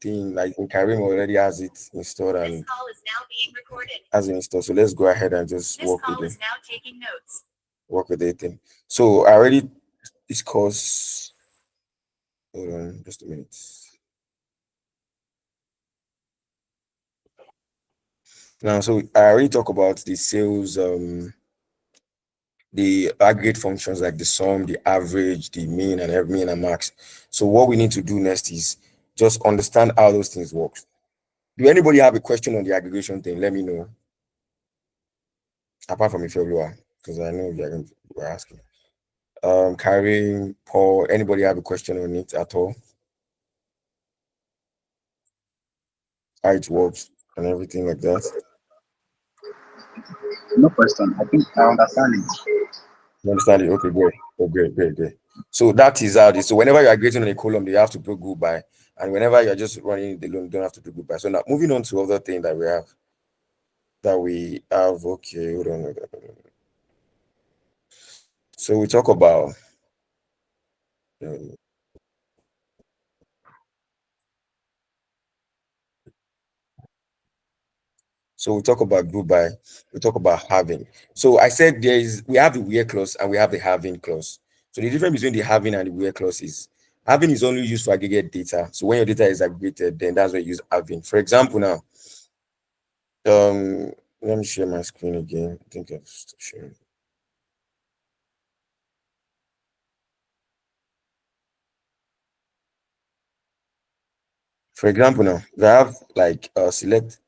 thing, like in Karim already has it installed and has it installed. So let's go ahead and just work with the thing. So I already discussed. Hold on, just a minute. Now, so I already talk about the sales, the aggregate functions like the sum, the average, the mean, and every mean and max. So what we need to do next is just understand how those things work. Do anybody have a question on the aggregation thing? Let me know. Apart from if you're because I know you're asking. Karim, Paul, anybody have a question on it at all? How it works and everything like that. No question. I think I understand it. You understand it? Okay, great. Oh, great, great, great. So that is how it is. So whenever you are creating on a column, they have to put goodbye. And whenever you're just running the loan, you don't have to do goodbye. So now moving on to other thing that we have. Okay, hold on, hold on, hold on. So we talk about um, so we talk about goodbye, we talk about having. So I said we have the where clause and we have the having clause. So the difference between the having and the where clause is having is only used for aggregate data. So when your data is aggregated, then that's when you use having. For example, now, let me share my screen again. I think I've shared. For example, now if I have like select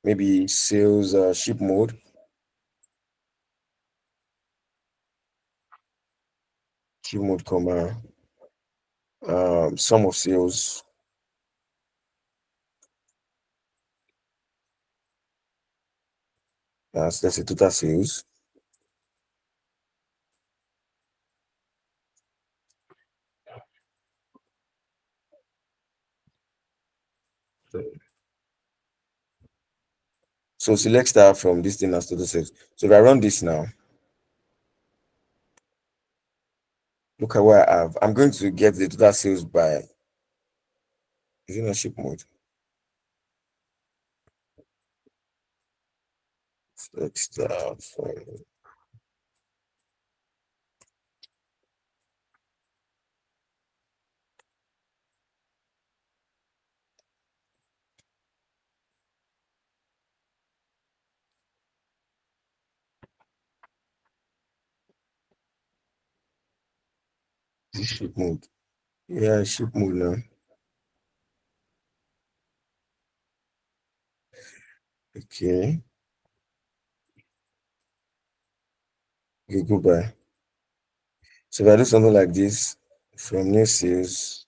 maybe sales ship mode, comma sum of sales, so let's say total sales. So select star from this thing as total sales. So if I run this now, look at what I have. I'm going to get the total sales by is it not ship mode? Select star from ship mode. Yeah, ship mode now. Okay. Okay, goodbye. So if I do something like this from new sales,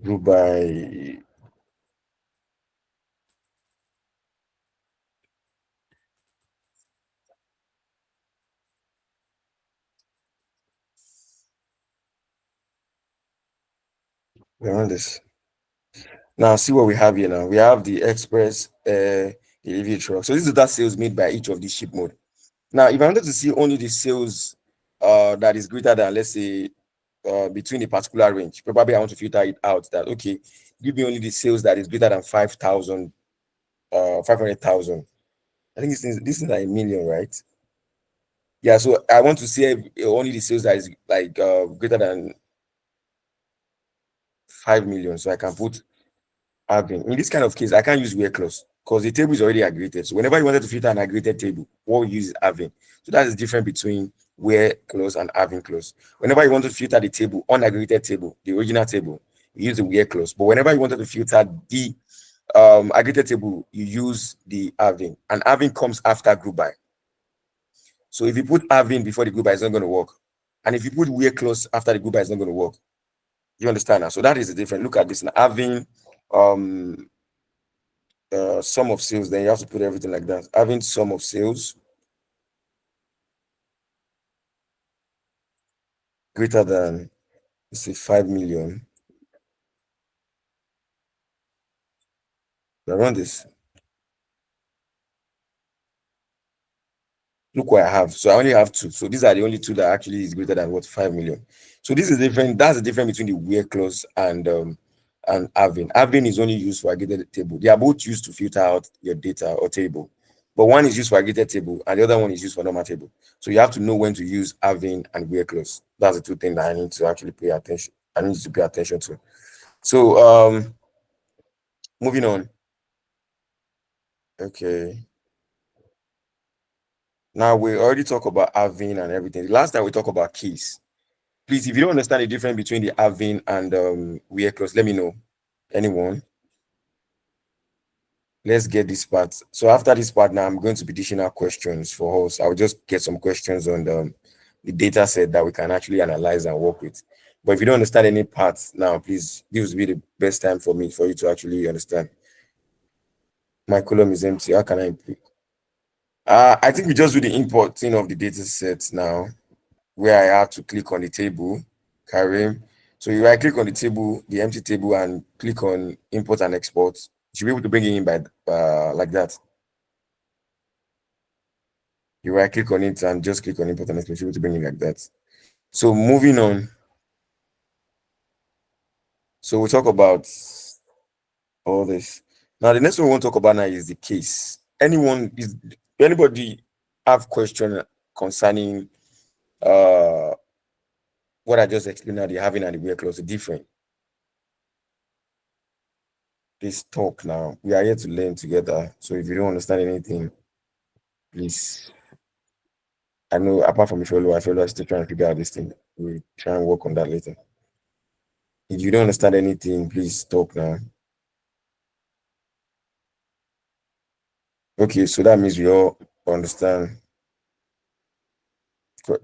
goodbye. We run this. Now see what we have here now. We have the express delivery truck. So this is that sales made by each of these ship mode. Now, if I wanted to see only the sales that is greater than, let's say, between a particular range, probably I want to filter it out that okay, give me only the sales that is greater than 5,000, 500,000. I think this is like a million, right? Yeah, so I want to see only the sales that is like greater than 5 million. So I can put having. In this kind of case, I can't use where clause because the table is already aggregated. So whenever you wanted to filter an aggregated table, what we use is having. So that is different between where clause and having clause. Whenever you want to filter the table, unaggregated table, the original table, you use the where clause. But whenever you wanted to filter the aggregated table, you use the having. And having comes after group by. So if you put having before the group by, it's not going to work. And if you put where clause after the group by, it's not going to work. You understand now? So that is the difference. Look at this now. Having um sum of sales, then you have to put everything like that. Having sum of sales greater than, let's say, 5 million. I run this. Look what I have. So I only have two. So these are the only two that actually is greater than what 5 million. So this is different. That's the difference between the where clause and having. Having is only used for aggregated table. They are both used to filter out your data or table. But one is used for aggregated table and the other one is used for normal table. So you have to know when to use having and where clause. That's the two things that I need to actually pay attention. I need to pay attention to. So moving on. Okay. Now we already talked about having and everything. Last time we talked about keys. Please, if you don't understand the difference between the having and where clause, let me know. Anyone? Let's get this part. So after this part, now I'm going to be dishing out questions for us. I'll just get some questions on the data set that we can actually analyze and work with. But if you don't understand any parts now, please, this will be the best time for me for you to actually understand. My column is empty. How can I improve? I think we just do the importing of the data set now, where I have to click on the table, Karim. So if I click on the table, the empty table, and click on import and export, you should be able to bring it in by like that. If I click on it and just click on import and export, you should be able to bring it like that. So moving on. So we'll talk about all this. Now the next one we want to talk about now is the case. Anybody have question concerning what I just explained now, the having and the where clause, different? Please talk now. We are here to learn together. So if you don't understand anything, please. I know apart from I feel still trying to figure out this thing. We'll try and work on that later. If you don't understand anything, please talk now. Okay, so that means we all understand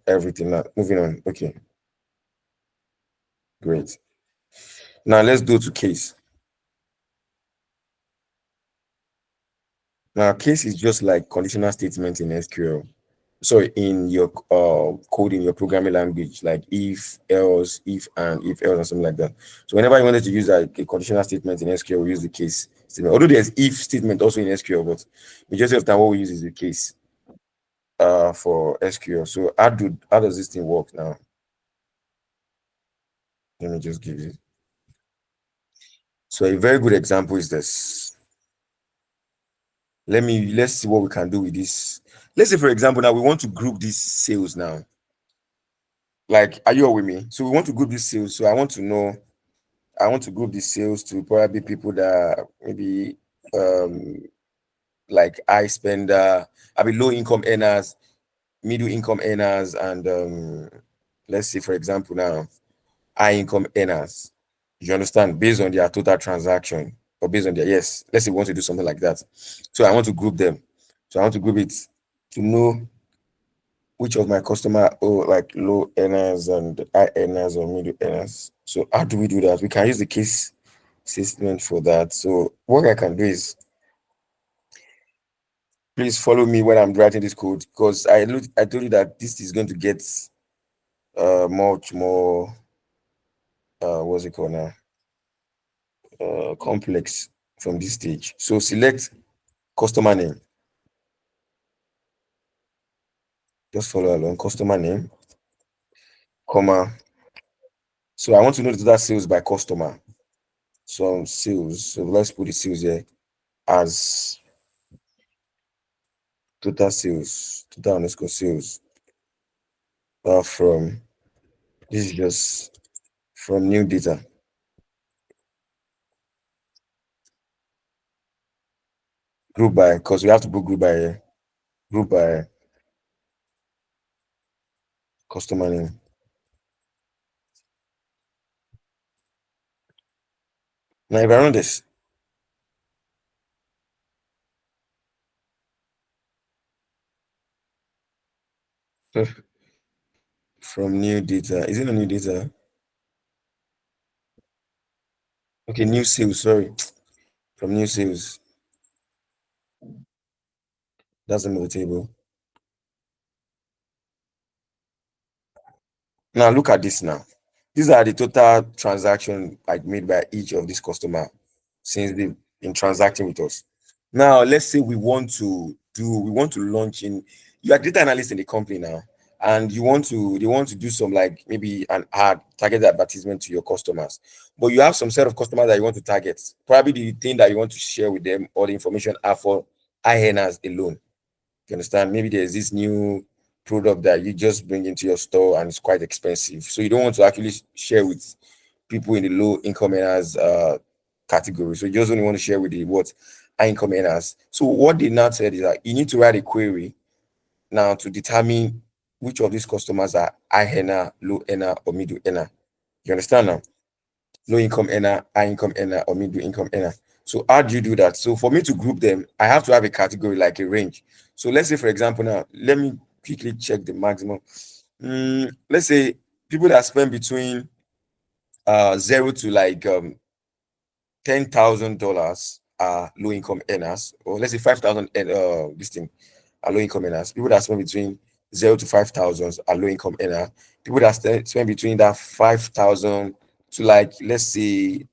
everything now. Moving on. Okay, great. Now let's go to case. Now, case is just like conditional statement in SQL. So in your code in your programming language, like if and if else, and something like that. So whenever you wanted to use a conditional statement in SQL, we use the case statement. Although there's if statement also in SQL, but majority of the time what we use is the case for SQL. So how does this thing work now? Let me just give you. So a very good example is this. Let's see what we can do with this. Let's say, for example, now we want to group these sales now. Like, are you all with me? So we want to group these sales. So I want to group the sales to probably people that maybe like high spender, I mean low income earners, middle income earners, and let's say for example now high income earners. You understand? Based on their total transaction or based on their yes. Let's say we want to do something like that. So I want to group them. So I want to group it to know which of my customer or like low earners and high earners or middle earners. So how do we do that? We can use the case statement for that. So what I can do is please follow me when I'm writing this code because I told you that this is going to get much more what's it called now? Complex from this stage. So select customer name. Just follow along. Customer name, comma. So I want to know the total sales by customer. So sales. So let's put the sales here as total sales, total underscore sales. From this is just from new data. Group by because we have to put group by here. Group by customer name. Now if I run this, from new data, is it a new data? Okay, new sales, sorry. From new sales. That's the middle table. Now look at this now. These are the total transaction like made by each of these customer since they've been transacting with us. Now let's say we want to launch in you are data analyst in the company now, and they want to do some like maybe an ad target advertisement to your customers, but you have some set of customers that you want to target. Probably the thing that you want to share with them or the information are for high earners alone. You understand? Maybe there's this new product that you just bring into your store and it's quite expensive. So you don't want to actually share with people in the low income earners category. So you just only want to share with the what high income earners. So what they now said is that you need to write a query now to determine which of these customers are high earner, low earner, or middle earner. You understand now? Low income earner, high income earner, or middle income earner. So how do you do that? So for me to group them, I have to have a category like a range. So let's say, for example, now let me quickly check the maximum. Let's say people that spend between zero to like $10,000 are low income earners, or let's say 5,000 this thing are low income earners. People that spend between 0 to 5,000 are low income earner. People that spend between that 5,000 to like let's say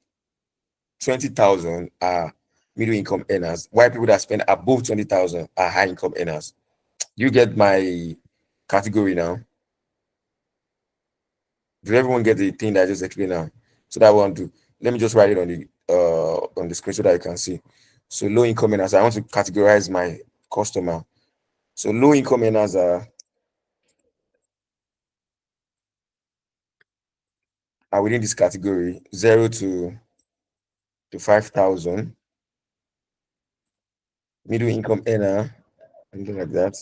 20,000 are middle income earners, while people that spend above 20,000 are high income earners. You get my category now? Did everyone get the thing that I just explained now? So that one do. Let me just write it on the screen so that you can see. So low income earners, I want to categorize my customer. So low income earners are within this category 0 to 5,000. Middle income earner, something like that,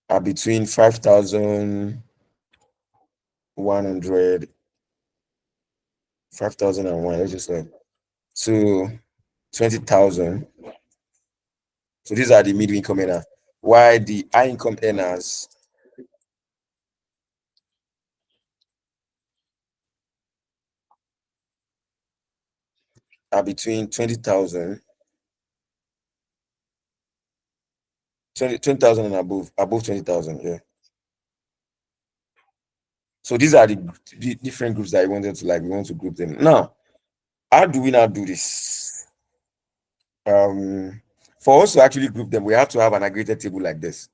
are between 5,100, 5,001. Let's just say so 20,000. So these are the middle income earners. While the high income earners are between 20,000, 20,000 and above 20,000. Yeah. So these are the different groups that I wanted to like. We want to group them. Now, how do we now do this? For us to actually group them, we have to have an aggregated table like this.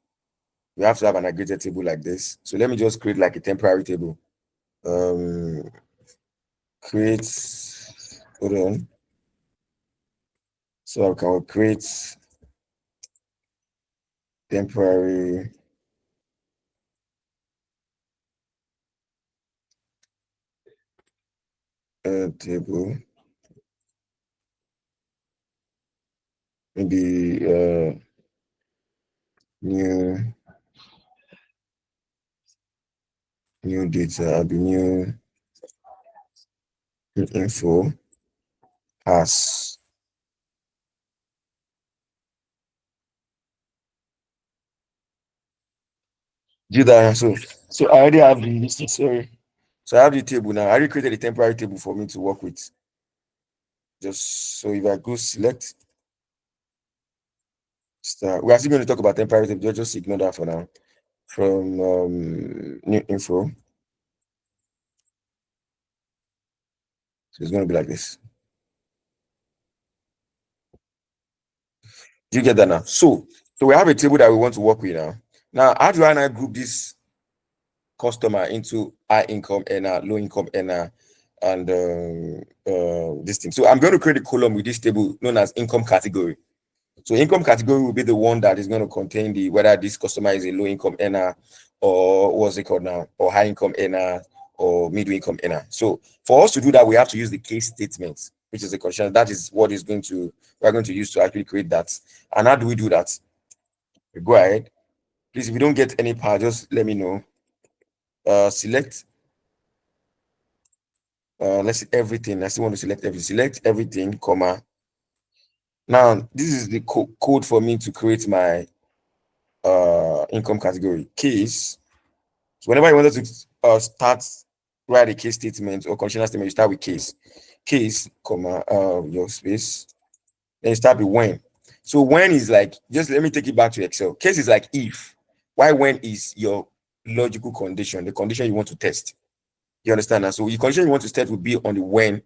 We have to have an aggregated table like this. So let me just create like a temporary table. Um, create. Hold on. So I can create temporary table. Maybe new data. I'll be new info as do that. So I already have the sorry. So I have the table now. I already created a temporary table for me to work with. Just so if I go select start, we're actually going to talk about temporary table. Just ignore that for now. From new info. So it's going to be like this. Do you get that now? So we have a table that we want to work with now. Now, how do I now group this customer into high income earner, low income earner, and this thing? So I'm going to create a column with this table known as income category. So income category will be the one that is going to contain the whether this customer is a low income earner or what's it called now, or high income earner or middle income earner. So for us to do that, we have to use the case statement, which is a condition. That is what is going to we're going to use to actually create that. And how do we do that? We go ahead. Please, if you don't get any part, just let me know. Select let's see everything. I still want to select everything. Select everything, comma. Now, this is the code for me to create my income category case. So whenever you wanted to start write a case statement or conditional statement, you start with case, comma, your space. Then you start with when. So when is like, just let me take it back to Excel. Case is like if. Why when is your logical condition, the condition you want to test. You understand that? So the condition you want to test will be on the when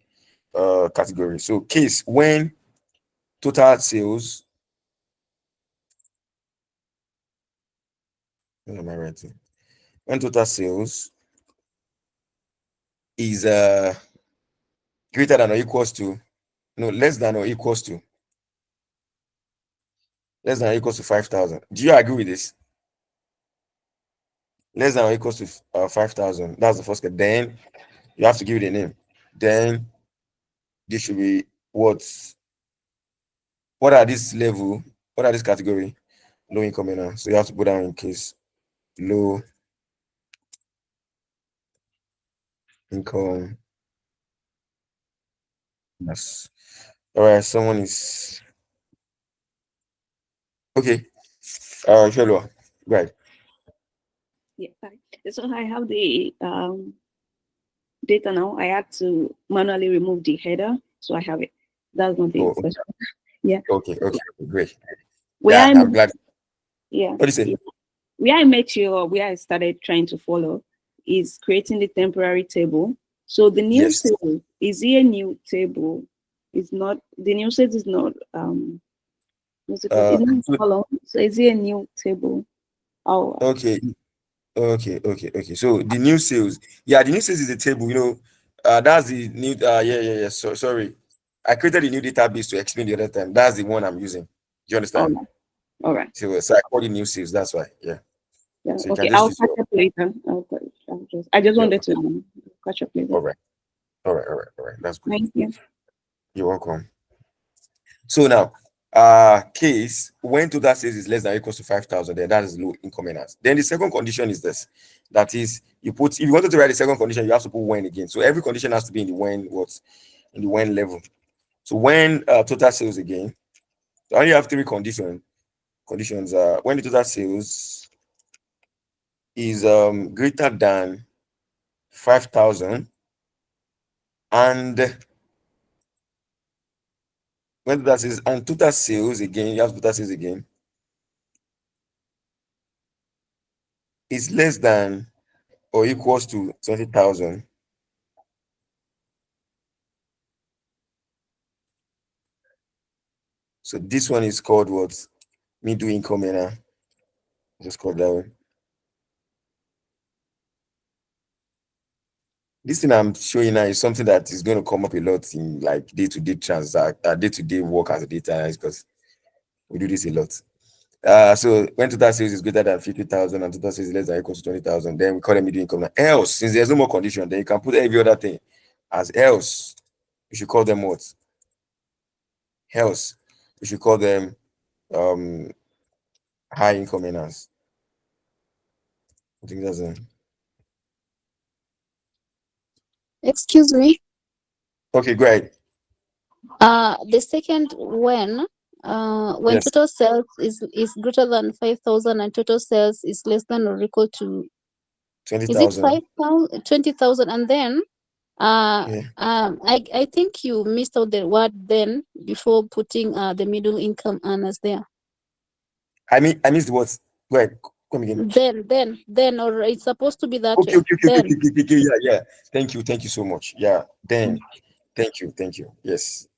category. So case when total sales, what am I writing? When total sales is greater than or equals to, no, less than or equals to, less than or equals to 5,000. Do you agree with this? Less than or equals to 5,000. That's the first step. Then you have to give it a name. Then this should be what are this level? What are this category? Low income earner. So you have to put down in case low income. Yes. All right. Someone is okay. Sure. Right. Yeah. So I have the data now. I had to manually remove the header, so I have it. That's not the Oh, question. Yeah. okay. Great. Where Yeah, I I'm glad. yeah, What do you say? yeah. Where I met you, or where I started trying to follow, is creating the temporary table. So the new Yes. table is here. New table is not the new set is not what's it called? It's not So- column. So is here a new table? Oh, okay. Okay. So the new sales, the new sales is a table. That's the new. Yeah. So sorry, I created a new database to explain the other time. That's the one I'm using. Do you all understand? right, all right. So I call it new sales. That's why. Yeah. Yeah, So you can okay. just I'll use catch your. up later. I just Yeah. wanted to catch up later. All right. All right. That's good. Thank you. You're welcome. So now, case when total sales is less than or equals to 5,000, then that is low income earners. Then the second condition is this. That is, if you wanted to write the second condition, you have to put when again. So every condition has to be in the when level. So when total sales again, so I only have three conditions. When the total sales is greater than 5,000, and when total sales again, you have total sales again is less than or equals to 20,000. So this one is called what? Middle income earner. Just call that one. This thing I'm showing now is something that is going to come up a lot in like day-to-day work as a data analyst, because we do this a lot. So when total sales is greater than 50,000 and total sales is less than or equal to 20,000, then we call them middle income earner. Else, since there's no more condition, then you can put every other thing as else. You should call them what? Else. You should call them um high income earners. I think that's Excuse me. okay. Great. The second when Yes. total sales is greater than 5,000 and total sales is less than or equal to, is it 20,000. 5,000, 20,000, and then Yeah. I think you missed out the word then before putting the middle income earners there. I missed the words. Go ahead. Come again. Then, or it's supposed to be that Okay, way. okay, okay, okay, Then, okay, okay, okay, yeah. Thank you so much. Yeah, then, thank you. Yes.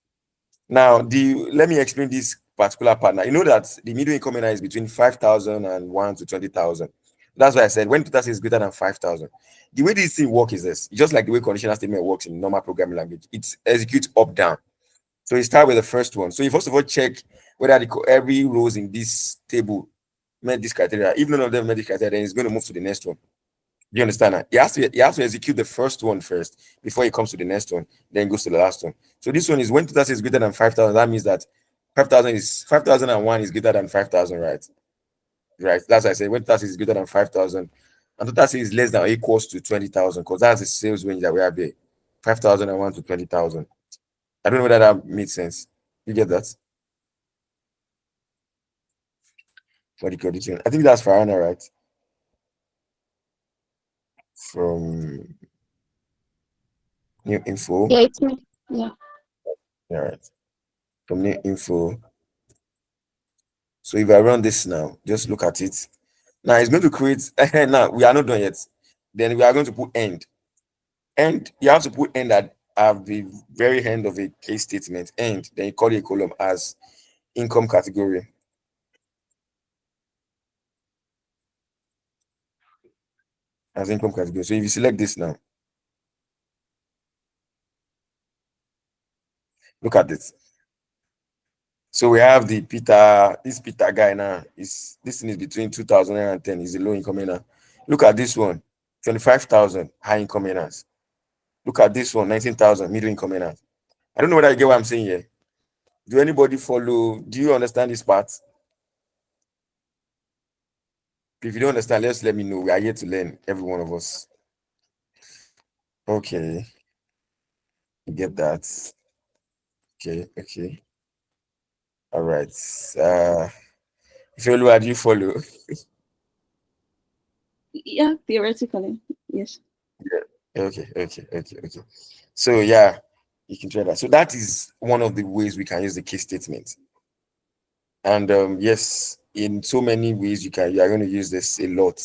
Now, let me explain this particular part. Now, you know that the middle income earner is between 5,000 and 1 to 20,000. That's why I said when total is greater than 5,000. The way this thing works is this, just like the way conditional statement works in normal programming language. It executes up down. So you start with the first one. So you first of all check whether every rows in this table met this criteria. If none of them met this criteria, then it's going to move to the next one. Do you understand that? He has to execute the first one first before he comes to the next one, then goes to the last one. So this one is when total is greater than 5,000. That means that 5,001 is greater than 5,000, right? Right. That's why I said when total is greater than 5,000, and total is less than or equals to 20,000, because that's the sales range that we have there. 5,001 to 20,000. I don't know whether that makes sense. You get that? For the condition. I think that's Farana, right? From new info. yeah, it's me. Yeah. All right. From new info. So if I run this now, just look at it. Now it's going to create. Now we are not done yet. Then we are going to put end. End. You have to put end at the very end of a case statement, and then you call a column as income category. As income category. So if you select this now, look at this. So we have the Peter, this Peter guy now. This thing is between 2010. He's a low income earner. Look at this one, 25,000 high income earners. Look at this one, 19,000 middle income earners. I don't know whether you get what I'm saying here. Do anybody follow? Do you understand this part? If you don't understand, just let me know. We are here to learn, every one of us. Okay, you get that. Okay. All right. If you follow, do you follow? Yeah, theoretically, yes. Yeah. Okay. So yeah, you can try that. So that is one of the ways we can use the case statement. And yes, in so many ways you are going to use this a lot.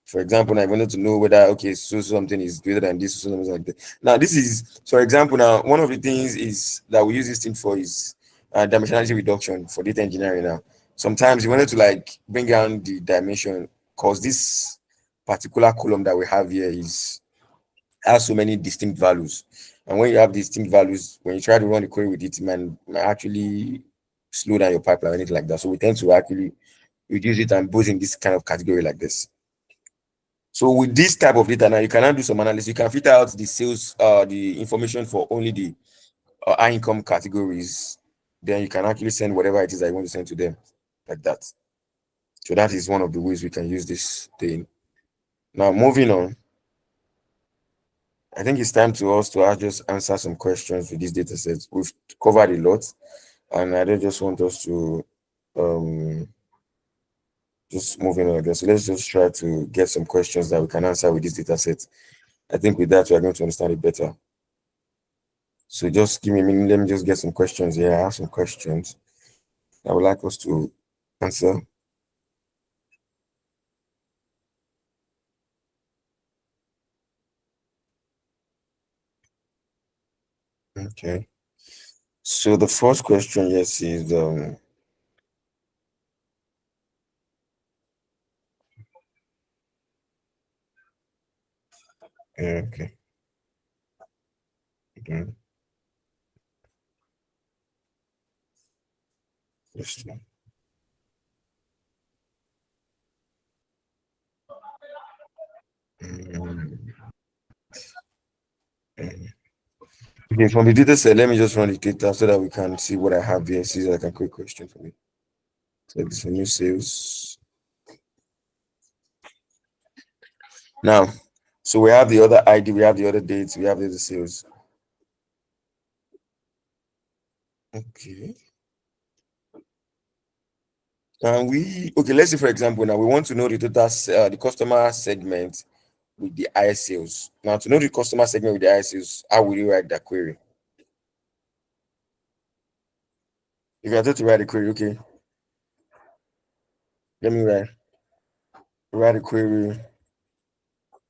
For example, now I wanted to know whether so something is greater than this or something like that. Now, this is, for example, now one of the things is that we use this thing for is dimensionality reduction for data engineering. Now, sometimes you wanted to like bring down the dimension because this particular column that we have here has so many distinct values, and when you have distinct values, when you try to run the query with it, might actually slow down your pipeline or anything like that. So we tend to actually reduce it and put in this kind of category like this. So with this type of data now, you can now do some analysis. You can filter out the sales, the information for only the high income categories. Then you can actually send whatever it is that you want to send to them, like that. So that is one of the ways we can use this thing. Now moving on, I think it's time to us to just answer some questions with these data sets. We've covered a lot, and I don't just want us to just moving on, I guess. So let's just try to get some questions that we can answer with this data set. I think with that, we are going to understand it better. So just give me a minute. Let me just get some questions here. I have some questions I would like us to answer. Okay. So the first question, yes, is okay. Mhm. Just, mm, mm. Okay, from the data set, let me just run the data so that we can see what I have here. See like a quick question for me. So this is new sales. Now, so we have the other ID, we have the other dates, we have the other sales. Okay. Can we, okay, let's say for example, now we want to know the total, the customer segment with the I sales. Now, to know the customer segment with the I sales, how will you write that query? If you are told to write a query, okay, let me write a query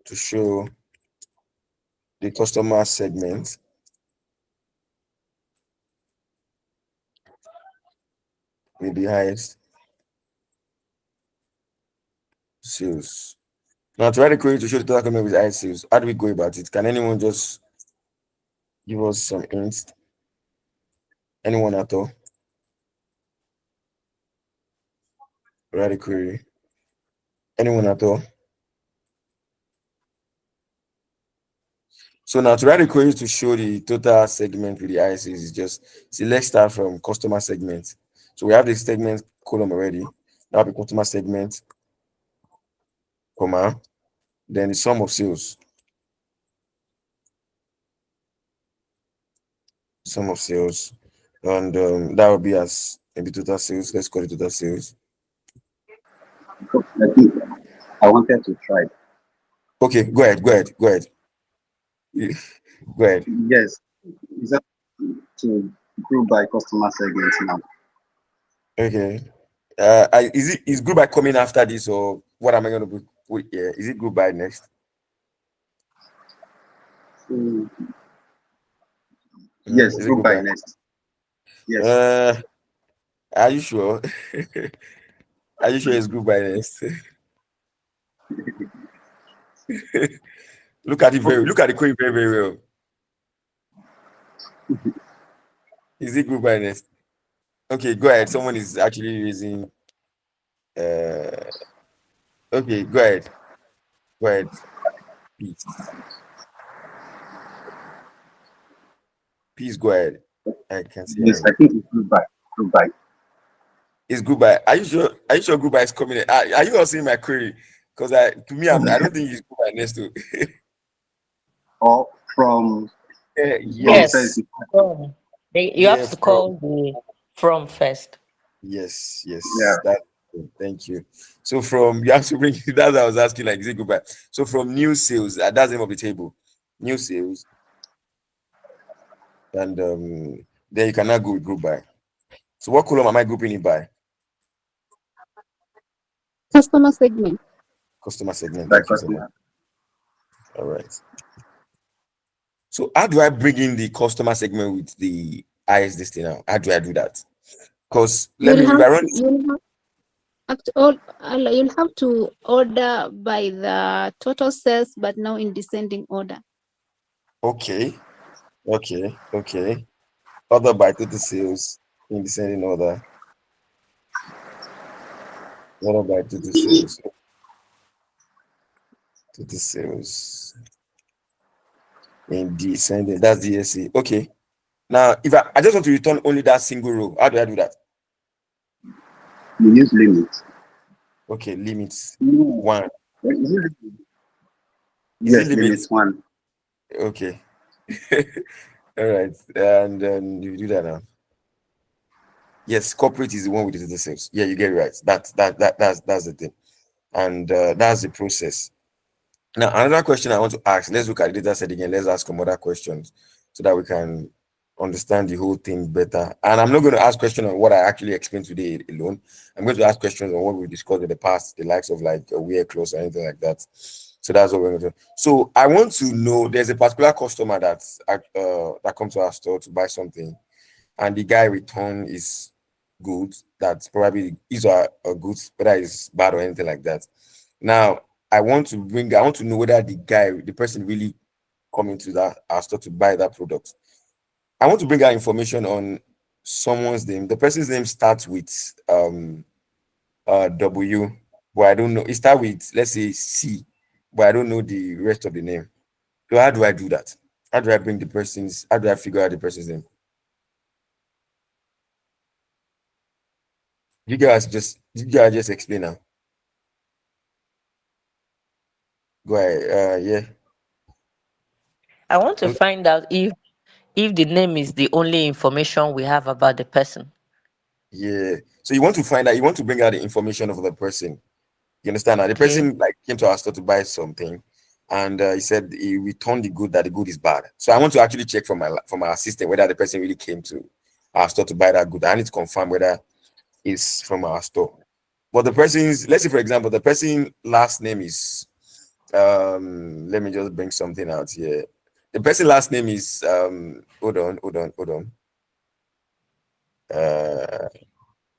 to show the customer segment with the highest sales. Now, to write a query to show the total segment with the highest sales, how do we go about it? Can anyone just give us some hints? Anyone at all? Write a query. Anyone at all? So now to write a query to show the total segment with the ISs is just, see, let's start from customer segment. So we have the segment column already. Now the customer segment, comma, then the sum of sales. Sum of sales. And that will be as maybe total sales. Let's call it total sales. I think I wanted to try. Okay, go ahead. Go ahead. Yes, is that to group by customer segments now? Okay. Is group by coming after this, or what am I going to put here? Is it group by next? So Yes, Is it group group by by? next. Yes. Are you sure? Are you sure it's group by next? Look at the query very, very well. Is it group by next? Okay, go ahead. Someone is actually raising. Uh, okay, go ahead. Go ahead, please. Please go ahead. I can see Yes, hand. I think it's group by. Group by. It's group by. Are you sure? Are you sure group by is coming? Are you all seeing my query? Because to me, I don't think it's group by next to. Or from Yes. first. You have Yeah. to call the from first. Yes. Yeah. Yes. Thank you. So from you have to bring. That's what I was asking. Like, is it group by? So from new sales, that's the name of the table. New sales, and then you cannot go with group by. So what column am I grouping it by? Customer segment. Customer segment. By Thank you so much. customer. All right. So how do I bring in the customer segment with the IS this thing now? How do I do that? Because let me, if I run this, You'll have to order by the total sales, but now in descending order. okay. Order by total sales in descending order. Order by total sales. Total sales in descending. That's DSC. Okay. Now, if I just want to return only that single row, how do I do that? You use limits. Okay, limits No. one. Is it limit? Is it Yes, limits? limits one. Okay. All right. And then you do that now. Yes, corporate is the one with the sales. Yeah, you get it right. That's the thing. And that's the process. Now, another question I want to ask, let's look at the data set again. Let's ask some other questions so that we can understand the whole thing better. And I'm not going to ask questions on what I actually explained today alone. I'm going to ask questions on what we discussed in the past, the likes of like wear clothes or anything like that. So that's what we're going to do. So I want to know there's a particular customer that comes to our store to buy something, and the guy return is good. That's probably is a good, whether it's bad or anything like that. Now I want to know whether the person really coming to that our store to buy that product. I want to bring out information on someone's name. The person's name starts with W, but I don't know. It starts with, let's say, C, but I don't know the rest of the name. So how do I do that? How do I figure out the person's name? You guys just explain now. Go ahead. Yeah. I want to Okay. find out if the name is the only information we have about the person. Yeah. So you want to find out, you want to bring out the information of the person. You understand? Now the Okay. person like came to our store to buy something, and he said he returned the good, that the good is bad. So I want to actually check from our system whether the person really came to our store to buy that good. I need to confirm whether it's from our store. But the person's, let's say for example, the person last name is let me just bring something out here. The person last name is hold on. Uh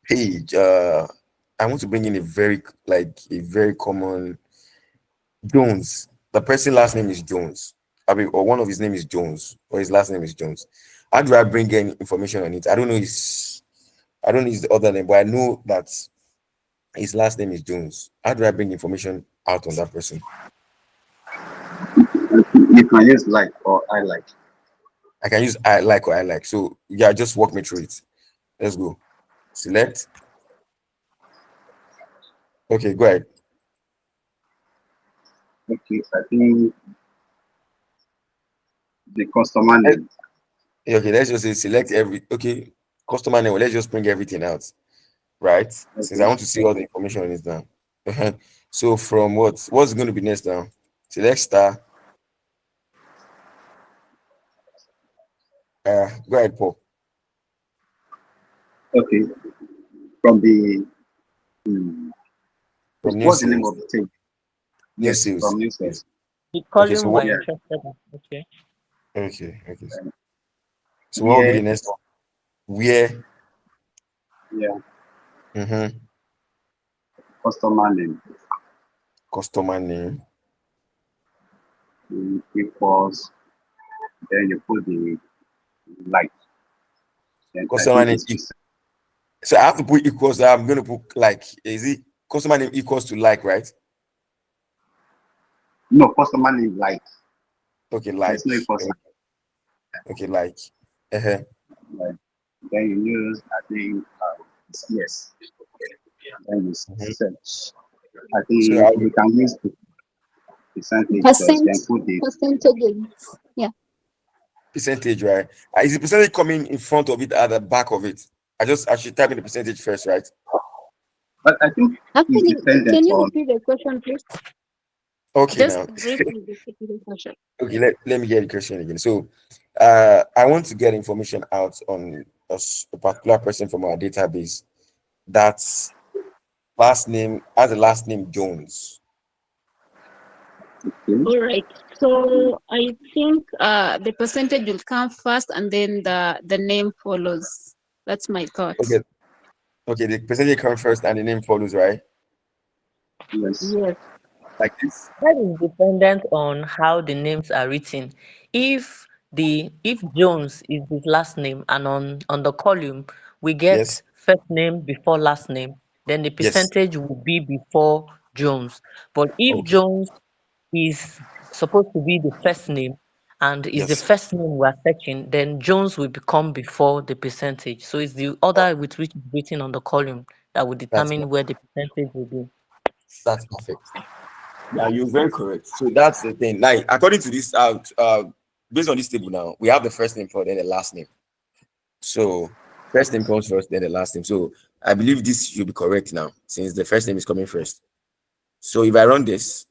Page. I want to bring in a very common Jones. The person last name is Jones. Or one of his name is Jones, or his last name is Jones. How do I bring any information on it? I don't know his other name, but I know that his last name is Jones. How do I bring information out on that person? You can use like or I like. I can use I like or I like. So yeah, just walk me through it. Let's go. Select. Okay, go ahead. Okay, I think the customer Eh, name. Okay, let's just say select okay, customer name. Let's just bring everything out, right? Since I Okay. want to see all the information on it now. So from what's going to be next now? Select star. Go ahead, Paul. Okay. From the hmm, From new what's the name sales. of the thing? New Yes, sales. from new Yes. sales. The Okay, so column what? we're Yeah. interested in. Okay. Okay. So what will be Yeah, the next one? Where? yeah. Mm-hmm. Customer name Customer name. equals. Then you put the like. Then I Customer think name. it's percent. So I have to put equals. I'm going to put like. Is it customer name equals to like, right? No, customer name like. Okay, There's like. no equal sign. Okay, like. Uh-huh. Like, then you use, I think, yes. Then you Mhm. search. I So think I'll we can use the percentage first, Percent, then put the. percentages. Yeah. percentage, right? Is the percentage coming in front of it at the back of it? I should type in the percentage first, right? But I think it's Actually, can dependent you on. repeat the question, please? Okay, Just now. briefly repeat the question. Okay, let me get the question again. So I want to get information out on a particular person from our database that's last name has a last name Jones. Okay. All right. So I think the percentage will come first and then the name follows. That's my thought. Okay, okay, the percentage comes first and the name follows, right? Yes. Yes, Like this. that is dependent on how the names are written. If Jones is his last name and on the column we Yes, get first name before last name, then the yes. percentage will be before Jones. But if Okay, Jones is supposed to be the first name and is the yes, first name we are searching, then Jones will become before the percentage. So it's the order with which it's written on the column that will that's determine where the percentage will be. that's perfect. Yeah, you're very correct. So that's the thing. Like according to this, based on this table now, we have the first name first, then the last name. So first name comes first, then the last name. So I believe this should be correct now, since the first name is coming first. So if I run this,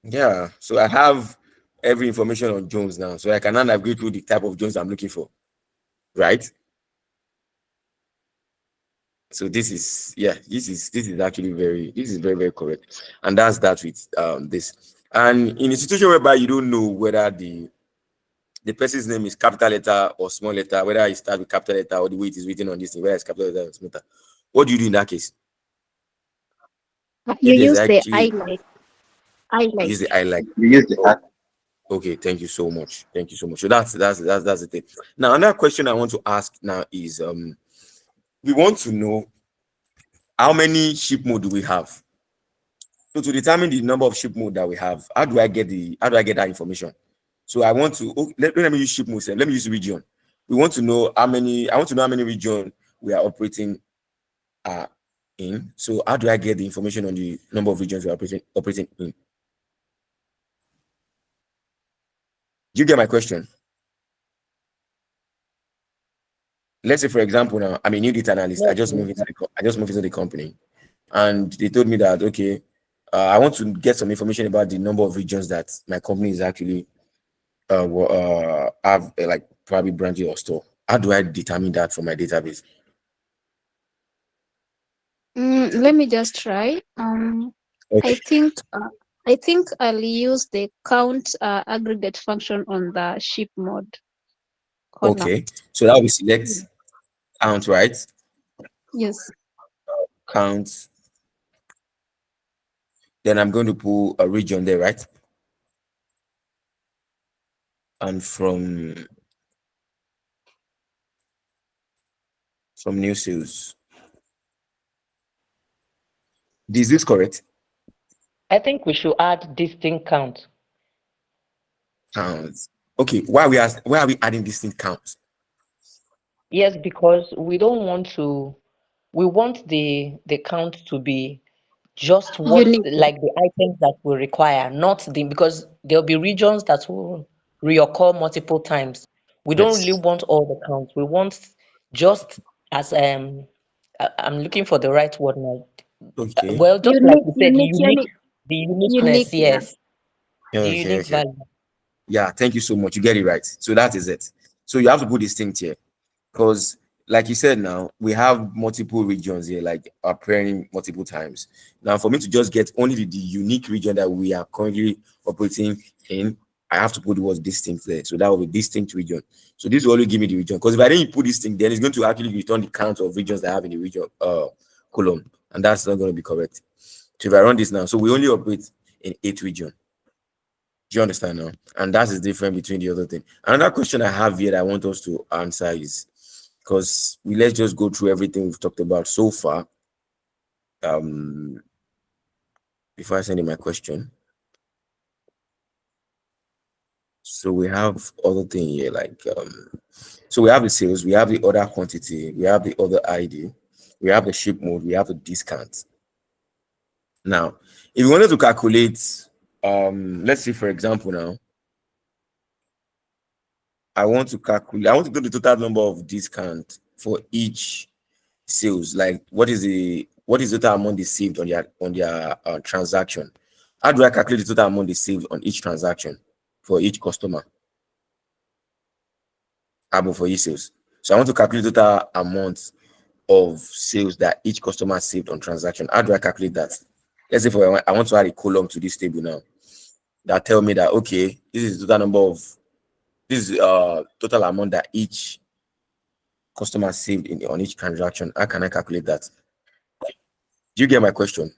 yeah. So I have every information on Jones now. So I can now navigate through the type of Jones I'm looking for, right? So this is this is actually very correct, and that's that with this. And in a situation whereby you don't know whether the person's name is capital letter or small letter, whether it starts with capital letter or the way it is written on this thing, whether it's capital letter or small letter, what do you do in that case? You If there's use the actually highlight. use the Highlight. highlight. You use the Oh, okay, thank you so much. Thank you so much. So that's the thing. Now another question I want to ask now is we want to know how many ship mode do we have. So to determine the number of ship mode that we have, how do I get that information? So I want to let me use ship mode. Let me use region. We want to know how many. I want to know how many region we are operating in. So how do I get the information on the number of regions we are operating in? Do you get my question? Let's say, for example, now I'm a new data analyst. Yes, yes. I just moved into the company, and they told me that okay, I want to get some information about the number of regions that my company is actually have like probably branches or store. How do I determine that from my database? Let me just try. I Okay. think I'll use the count aggregate function on the ship mode column. Okay. So that we select Mm, count, right? yes. Count. Then I'm going to put a region there, right? And from new sales. Is this correct? I think we should add distinct count. Counts. Okay. Why are we adding this thing count? Yes, because we don't want to, we want the count to be just what Unique. like the items that we require, not the because there'll be regions that will reoccur multiple times. We don't really Yes. want all the counts. We want just as I'm looking for the right word now. Okay. Well, just like you said, Unique. the Unique. uniqueness, Yeah. yes, the Okay. unique Okay. value. Yeah. Thank you so much. You get it right. So that is it. So you have to put distinct here. Because like you said now, we have multiple regions here, like appearing multiple times. Now, for me to just get only the unique region that we are currently operating in, I have to put the word distinct there. So that will be distinct region. So this will only give me the region. Because if I didn't put this thing, then it's going to actually return the count of regions that I have in the region column. And that's not going to be correct. So if I run this now, so we only operate in 8 region. Do you understand now? And that is different between the other thing. Another question I have here that I want us to answer is, because let's just go through everything we've talked about so far. Before I send in my question. So we have other thing here, like so we have the sales, we have the order quantity, we have the order ID, we have the ship mode, we have the discount. Now, if you wanted to calculate, let's see, for example, now I want to do the total number of discount for each sales. Like, what is the total amount they saved on their transaction? How do I calculate the total amount they saved on each transaction for each customer? For each sales. So I want to calculate the total amount of sales that each customer saved on transaction. How do I calculate that? Let's say I want to add a column to this table now that tell me that, okay, this is the total number of total amount that each customer saved on each transaction. How can I calculate that? Do you get my question?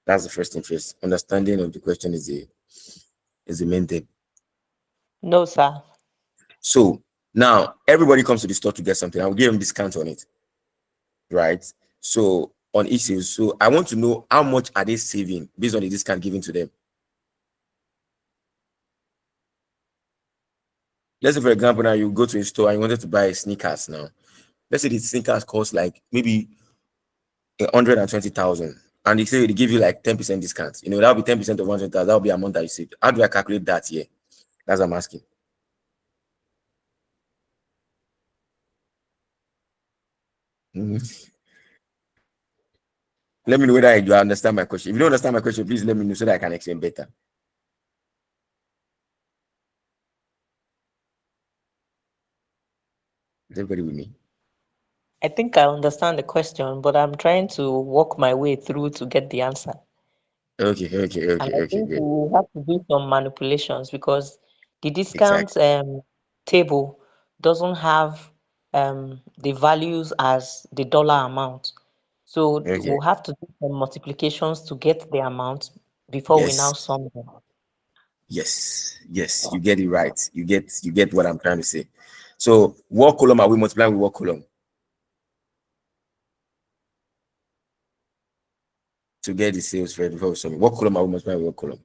That's the first thing first. Understanding of the question is the main thing. No, sir. So now everybody comes to the store to get something. I will give them discount on it, right? So on each sale, so I want to know how much are they saving based on the discount given to them. Let's say, for example, now you go to a store and you wanted to buy sneakers now. Let's say the sneakers cost like maybe 120,000, and they say they give you like 10% discount. You know, that'll be 10% of 120,000. That'll be the amount that you saved. How do I calculate that here? That's what I'm asking. Let me know whether you understand my question. If you don't understand my question, please let me know so that I can explain better. Is everybody with me? I think I understand the question, but I'm trying to walk my way through to get the answer. Okay, And I think good. we have to do some manipulations because the discount Exactly. table doesn't have the values as the dollar amount. So Okay. we'll have to do some multiplications to get the amount before we now Yes. sum them. Yes. You get it right. You get what I'm trying to say. So what column are we multiplying with what column? To get the sales for before we sum it. What column are we multiplying with what column?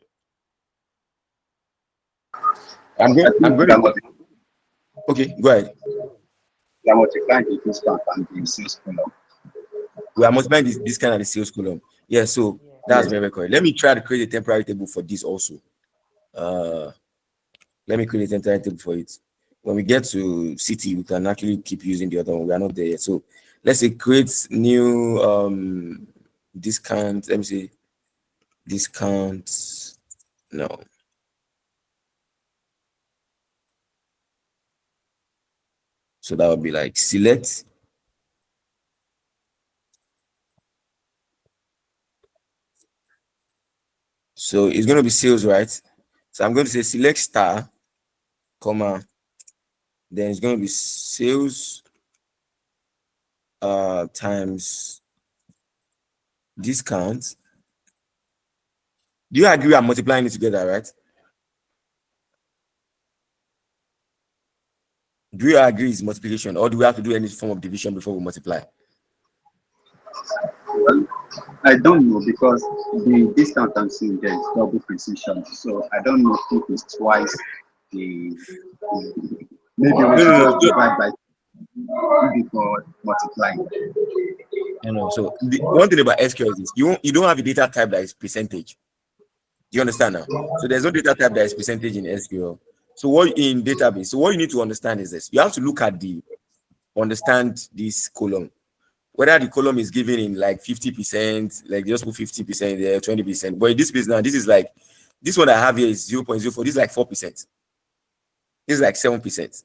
I'm going to. Okay, go ahead. We are multiplying the discount and the sales column. We are multiplying this kind of the sales column. Yeah, so that's very, very correct. Let me try to create a temporary table for this also. Let me create a temporary table for it. When we get to city, we can actually keep using the other one. We are not there yet. So let's say create new discount. Let me see. Discount. No. So that would be like select. So it's going to be sales, right? So I'm going to say select star, comma, then it's going to be sales times discount. Do you agree I'm multiplying it together, right? Do you agree it's multiplication, or do we have to do any form of division before we multiply? Well, I don't know because the discount I'm seeing there is double precision. So I don't know if it's twice the maybe we should No. just divide by before multiplying. No. So the one thing about SQL is this: you don't have a data type that is percentage. Do you understand now? So there's no data type that is percentage in SQL. So what in database? So what you need to understand is this: you have to look at understand this column, whether the column is given in like 50%, like just put 50% there, 20%. But in this case now, this is like this one I have here is 0.04. This is like 4%. This is like 7%.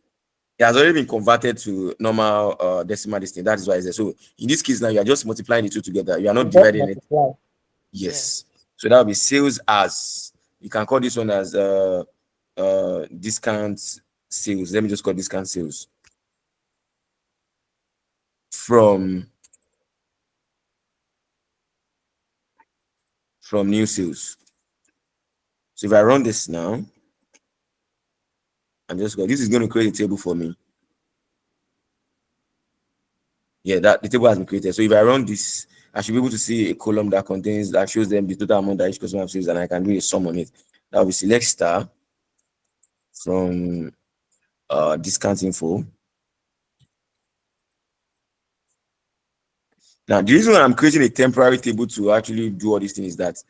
It has already been converted to normal decimal distance. That is why it's there. So in this case now, you are just multiplying the two together. You are not Just dividing it. multiply. Yes. So that will be sales as, you can call this one as discount sales. Let me just call discount sales from new sales. So if I run this now, this is going to create a table for me. Yeah, that the table has been created. So if I run this, I should be able to see a column that shows them the total amount that each customer has saved, and I can do a sum on it. That will be select star from discount info. Now, the reason why I'm creating a temporary table to actually do all these things is that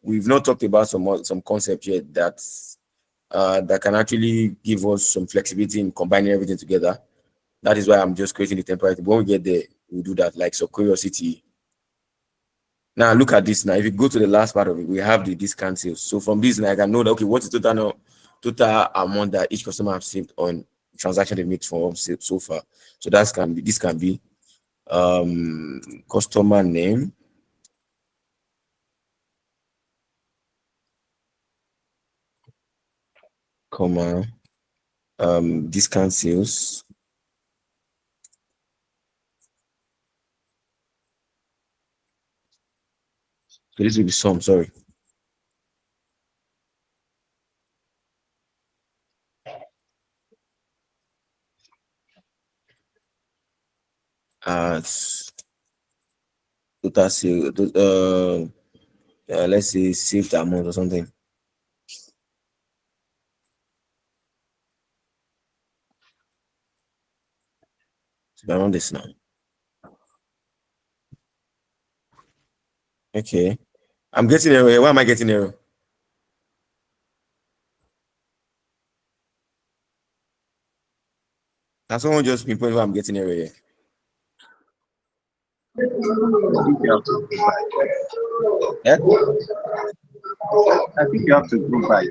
we've not talked about some concept yet that can actually give us some flexibility in combining everything together. That is why I'm just creating the temporary table. When we get there, we'll do that, like so curiosity. Now look at this. Now, if you go to the last part of it, we have the discount sales. So from this, I can know that okay, what is total amount that each customer have saved on transaction they made from so far. So this can be customer name, comma, discount sales. So this will be sum, sorry. Total sale, let's say saved amount or something. So I run this now. Okay. I'm getting error. Why am I getting error? Can someone just pinpoint why I'm getting error here? I think you have to group by. Yeah? I think you have to group by.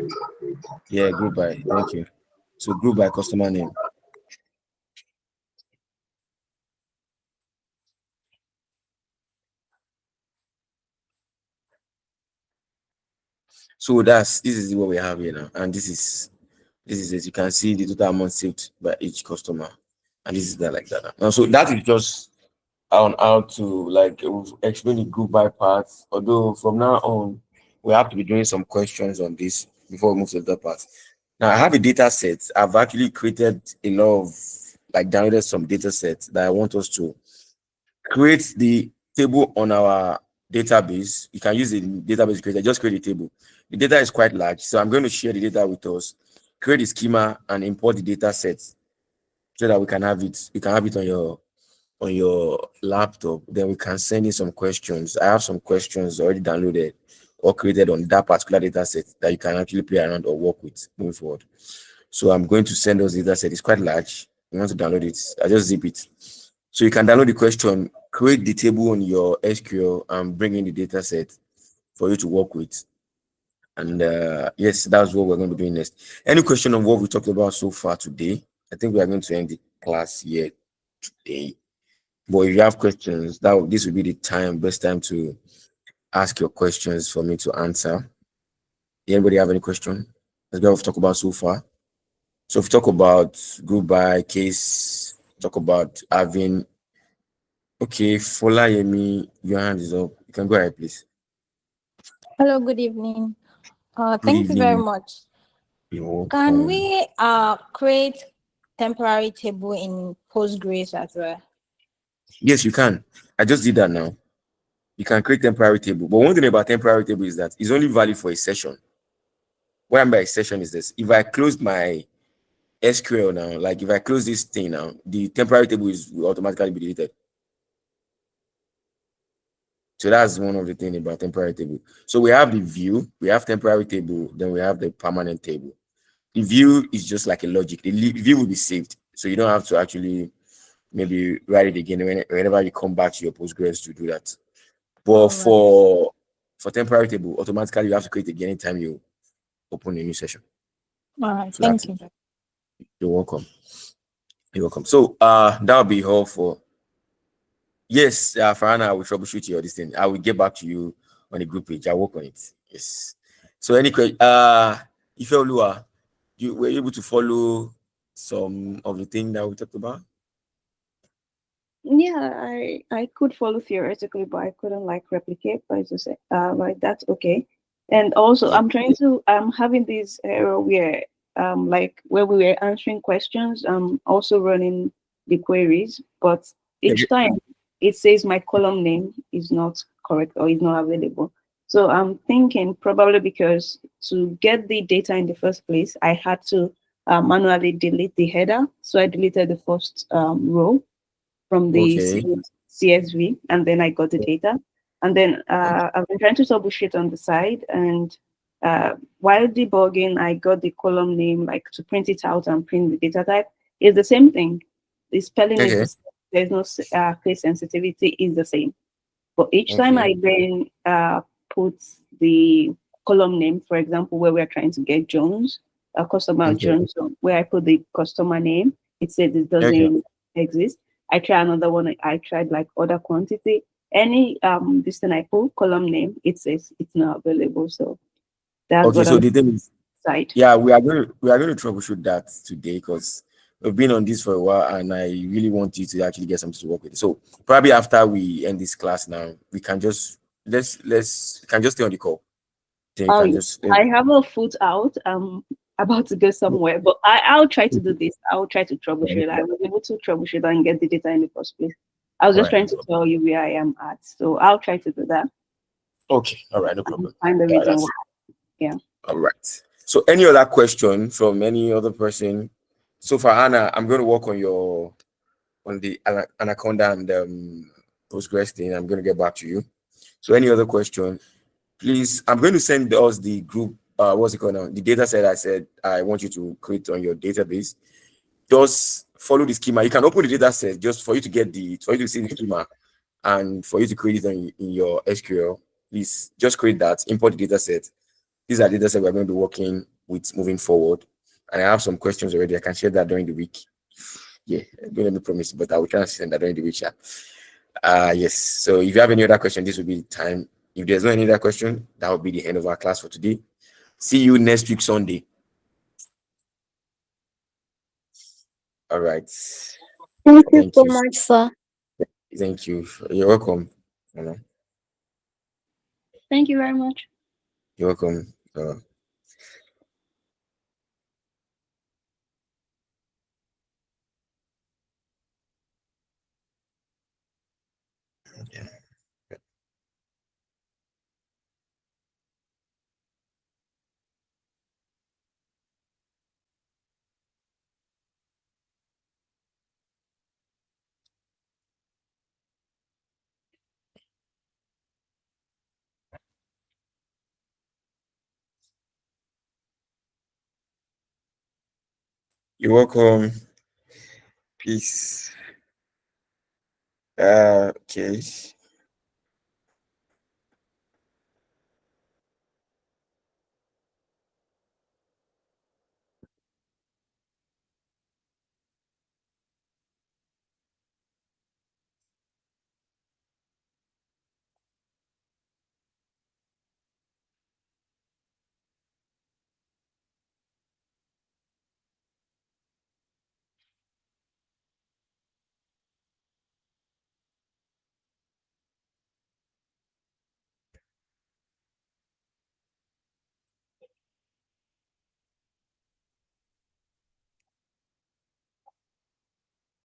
Yeah, group by. Thank you. So group by customer name. So this is what we have here now, and this is as you can see the total amount saved by each customer, and this is that like that. Now, so that is just on how to explain the group by parts. Although from now on we have to be doing some questions on this before we move to the other part. Now I have a data set. I've actually created a lot of downloaded some data sets that I want us to create the table on our database. You can use the database creator, just create a table. The data is quite large, so I'm going to share the data with us, create the schema, and import the data set so that we can have it. You can have it on your laptop. Then we can send in some questions. I have some questions already downloaded or created on that particular data set that you can actually play around or work with moving forward. So I'm going to send those data set. It's quite large. You want to download it, I just zip it. So you can download the question, create the table on your SQL, and bring in the data set for you to work with. And yes, that's what we're going to be doing next. Any question on what we talked about so far today? I think we are going to end the class here today. But if you have questions, this will be the best time to ask your questions for me to answer. Anybody have any question? Let's go what we've talked about so far. So if we talk about group by case, talk about having. Okay, Folayemi, your hand is up. You can go ahead, please. Hello, good evening. Good Thank you very evening. much. You're Can welcome. we create temporary table in Postgres as well? Yes, you can. I just did that now. You can create temporary table. But one thing about temporary table is that it's only valid for a session. What I mean by a session is this. If I close my SQL now, like if I close this thing now, the temporary table will automatically be deleted. So that's one of the things about temporary table. So we have the view, we have temporary table, then we have the permanent table. The view is just like a logic. The view will be saved. So you don't have to actually maybe write it again whenever you come back to your Postgres to do that. But All right. for temporary table, automatically you have to create again anytime you open a new session. All right. So Thank you. You're welcome. You're welcome. So that'll be all for. Yes, Farana, I will troubleshoot you or this thing. I will get back to you on the group page. I'll work on it. Yes. So any question? Ifeoluwa, do you were able to follow some of the thing that we talked about? Yeah, I could follow theoretically, but I couldn't like replicate. But it's just like that's okay. And also, Yeah. I'm having this error where like where we were answering questions, also running the queries, but Okay. each time it says my column name is not correct or is not available. So I'm thinking probably because to get the data in the first place, I had to manually delete the header. So I deleted the first row from the Okay. CSV, and then I got the data. And then I've been trying to troubleshoot on the side, and while debugging, I got the column name like to print it out and print the data type. It's the same thing. The spelling is Okay. the same. There's no case sensitivity is the same. But each time Okay. I then put the column name, for example, where we're trying to get Jones, a customer Okay. Jones, so where I put the customer name, it says it Okay. doesn't exist. I try another one. I tried like other quantity. Any this thing I put column name, it says it's not available. So that's Okay. what So I'm the thing is, side. yeah, we are going to troubleshoot that today because we've been on this for a while, and I really want you to actually get something to work with. So probably after we end this class now, we can just let's can just stay on the call. Then you Oh, can yeah. just I have a foot out. I'm about to go somewhere, but I'll try to do this. I'll try to troubleshoot. I was able to troubleshoot and get the data in the first place. I was all just right, no trying to problem. tell you where I am at. So I'll try to do that Okay, all right, no and problem. find the Yeah, reason why. that's Yeah. all right. So any other question from any other person? So for Anna, I'm going to work on your on the Anaconda and Postgres thing. I'm going to get back to you. So any other question? Please, I'm going to send us the group. What's it called now? The data set I said I want you to create on your database. Just follow the schema. You can open the data set just for you to get for you to see the schema and for you to create it in your SQL. Please just create that, import the data set. These are data set we're going to be working with moving forward. And I have some questions already. I can share that during the week. Yeah, don't let me promise, but I will try and send that during the week. Yes. So if you have any other question, this will be the time. If there's no any other question, that will be the end of our class for today. See you next week, Sunday. All right. Thank you Thank so you. much, sir. Thank you. You're welcome. You know, Thank you very much. you're welcome. You're welcome. Peace. Okay.